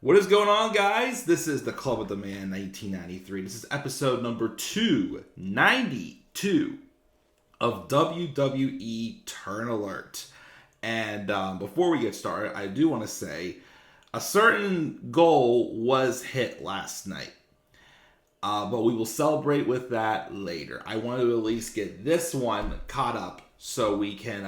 What is going on, guys? This is the Club of the Man 1993. This is episode number 292 of WWE Turn Alert. And before we get started, I do want to say a certain goal was hit last night. But we will celebrate with that later. I wanted to at least get this one caught up so we can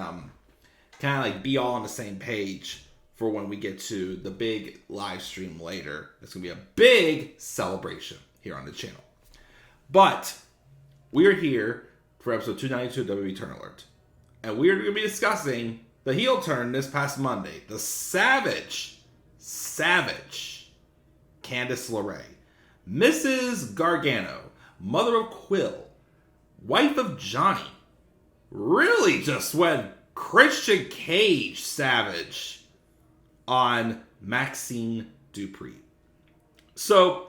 kind of like be all on the same page for when we get to the big live stream later. It's going to be a big celebration here on the channel. But we are here for episode 292 of WWE Turn Alert. And we are going to be discussing the heel turn this past Monday. The savage Candice LeRae. Mrs. Gargano, mother of Quill, wife of Johnny, really just went Christian Cage savage on Maxxine Dupri. So,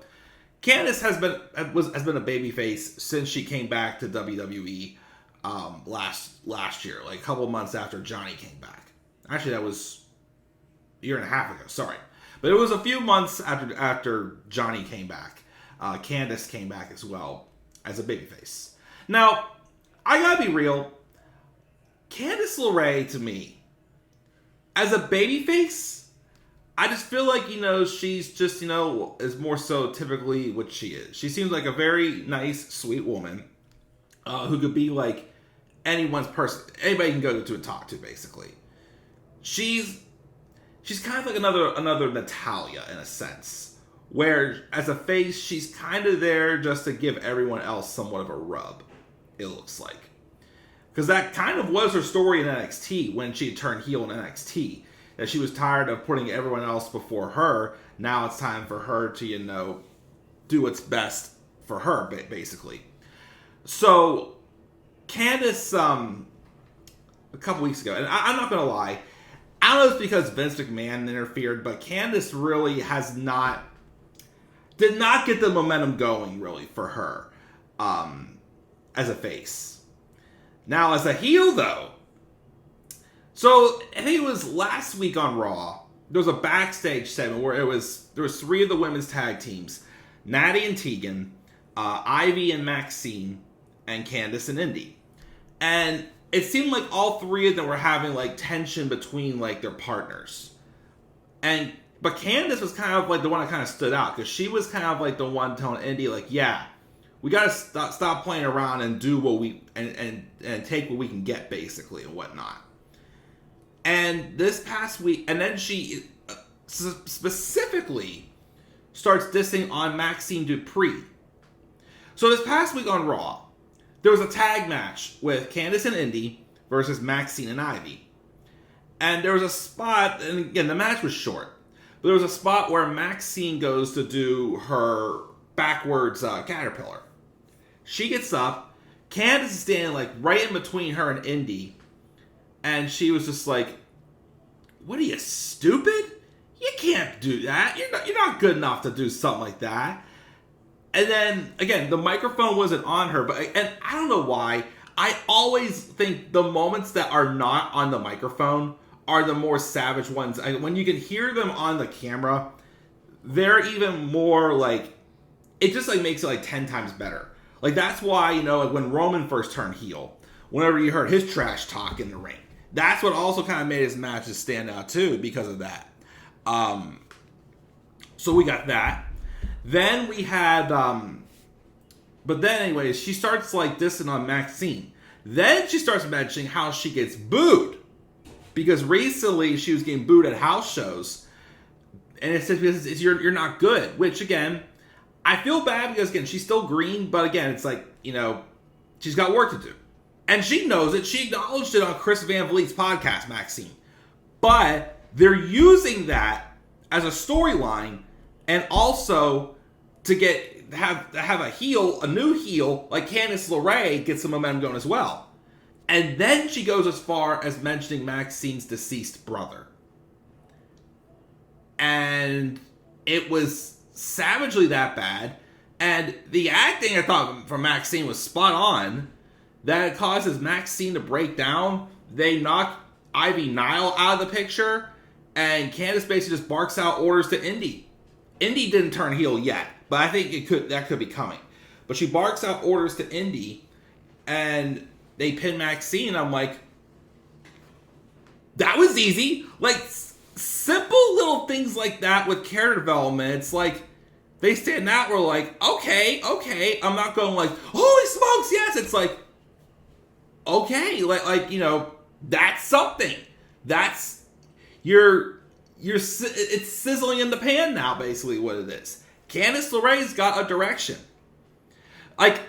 Candice has been a babyface since she came back to WWE last year, like a couple months after Johnny came back. Actually, that was a year and a half ago. Sorry, but it was a few months after Johnny came back. Candice came back as well as a babyface. Now, I gotta be real. Candice LeRae, to me, as a babyface, I just feel like, she's just, is more so typically what she is. She seems like a very nice, sweet woman who could be like anyone's person. Anybody can go to and talk to, basically. She's kind of like another Natalia in a sense, where as a face, she's kind of there just to give everyone else somewhat of a rub, it looks like. Because that kind of was her story in NXT when she turned heel in NXT. That she was tired of putting everyone else before her. Now it's time for her to, do what's best for her, basically. So, Candice, a couple weeks ago, and I'm not going to lie, I don't know if it's because Vince McMahon interfered, but Candice really did not get the momentum going, really, for her as a face. Now, as a heel, though, so I think it was last week on Raw, there was a backstage segment where there was three of the women's tag teams, Natty and Tegan, Ivy and Maxxine, and Candice and Indi. And it seemed like all three of them were having like tension between like their partners. But Candice was kind of like the one that kind of stood out, because she was kind of like the one telling Indi, like, yeah, we got to stop playing around and do what we and take what we can get, basically, and whatnot. And this past week, and then she specifically starts dissing on Maxxine Dupri. So this past week on Raw, there was a tag match with Candice and Indi versus Maxxine and Ivy. And there was a spot, and again, the match was short, but there was a spot where Maxxine goes to do her backwards caterpillar. She gets up, Candice is standing like right in between her and Indi, and she was just like, "What are you, stupid? You can't do that. You're not good enough to do something like that." And then again, the microphone wasn't on her, and I don't know why. I always think the moments that are not on the microphone are the more savage ones. When you can hear them on the camera, they're even more like, it just like makes it like 10 times better. Like that's why, like when Roman first turned heel, whenever you heard his trash talk in the ring, that's what also kind of made his matches stand out too, because of that. So we got that. Then we had, but then anyways, she starts like dissing on Maxxine. Then she starts mentioning how she gets booed, because recently she was getting booed at house shows, and it says because you're not good. Which again, I feel bad because again she's still green, but again it's like she's got work to do. And she knows it. She acknowledged it on Chris Van Vliet's podcast, Maxxine. But they're using that as a storyline, and also to have a heel, a new heel like Candice LeRae, get some momentum going as well. And then she goes as far as mentioning Maxxine's deceased brother. And it was savagely that bad. And the acting, I thought, from Maxxine was spot on. That it causes Maxxine to break down. They knock Ivy Nile out of the picture. And Candice basically just barks out orders to Indi. Indi didn't turn heel yet, but I think that could be coming. But she barks out orders to Indi, and they pin Maxxine. I'm like, that was easy. Like, simple little things like that with character development. It's like, they stand out, we're like, okay. I'm not going like, holy smokes, yes. It's like, okay, like that's something. That's, it's sizzling in the pan now, basically what it is. Candice LeRae's got a direction. Like,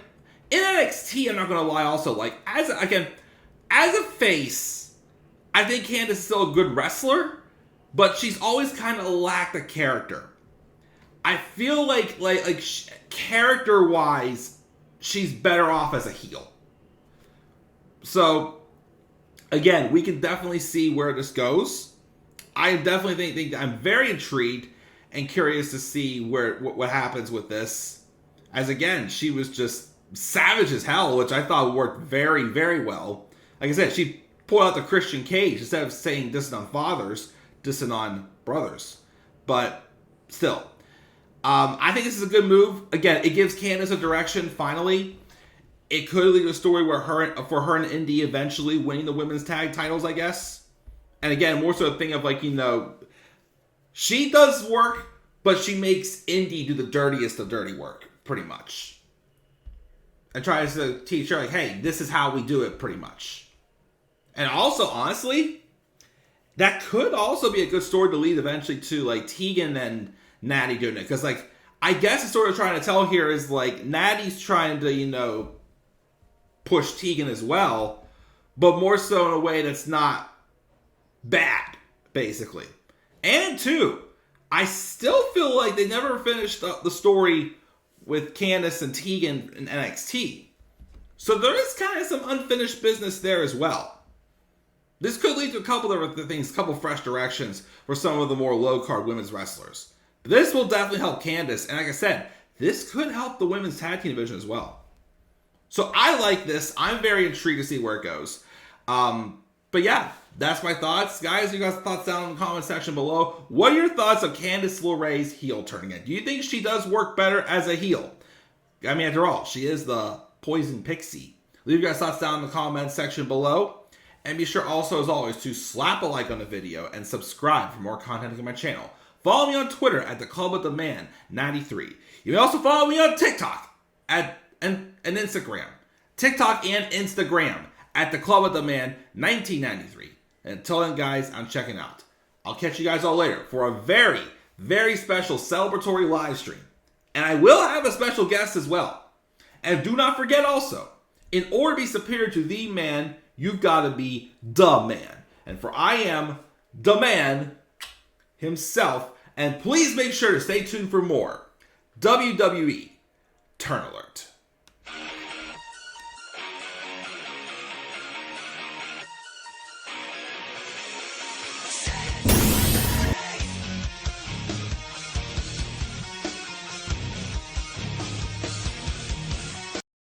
in NXT, I'm not going to lie also, like, as a face, I think Candice is still a good wrestler, but she's always kind of lacked a character. I feel like character-wise, she's better off as a heel. So, again, we can definitely see where this goes. I definitely think I'm very intrigued and curious to see what happens with this. As again, she was just savage as hell, which I thought worked very, very well. Like I said, she pulled out the Christian Cage instead of saying dissing on fathers, dissing on brothers. But still, I think this is a good move. Again, it gives Candice a direction. Finally, it could lead to a story where for her and Indi eventually winning the women's tag titles, I guess. And again, more so a thing of like, she does work, but she makes Indi do the dirtiest of dirty work, pretty much. And tries to teach her, like, hey, this is how we do it, pretty much. And also, honestly, that could also be a good story to lead eventually to, like, Tegan and Natty doing it. Because, like, I guess the story they're trying to tell here is, like, Natty's trying to, push Tegan as well, but more so in a way that's not bad, basically. And, two, I still feel like they never finished the story with Candice and Tegan in NXT. So there is kind of some unfinished business there as well. This could lead to a couple of other things, a couple fresh directions for some of the more low-card women's wrestlers. But this will definitely help Candice, and like I said, this could help the women's tag team division as well. So I like this. I'm very intrigued to see where it goes. But yeah, that's my thoughts. Guys, you guys' thoughts down in the comment section below. What are your thoughts of Candice LeRae's heel turning in? Do you think she does work better as a heel? I mean, after all, she is the Poison Pixie. Leave your guys' thoughts down in the comment section below. And be sure also, as always, to slap a like on the video and subscribe for more content on my channel. Follow me on Twitter at the Club of the Man 93. You may also follow me on TikTok and Instagram. TikTok and Instagram at the Club of the Man 1993. And until then, guys, I'm checking out. I'll catch you guys all later for a very, very special celebratory live stream. And I will have a special guest as well. And do not forget also, in order to be superior to the man, you've got to be the man. And for I am the man himself. And please make sure to stay tuned for more WWE Turn Alert.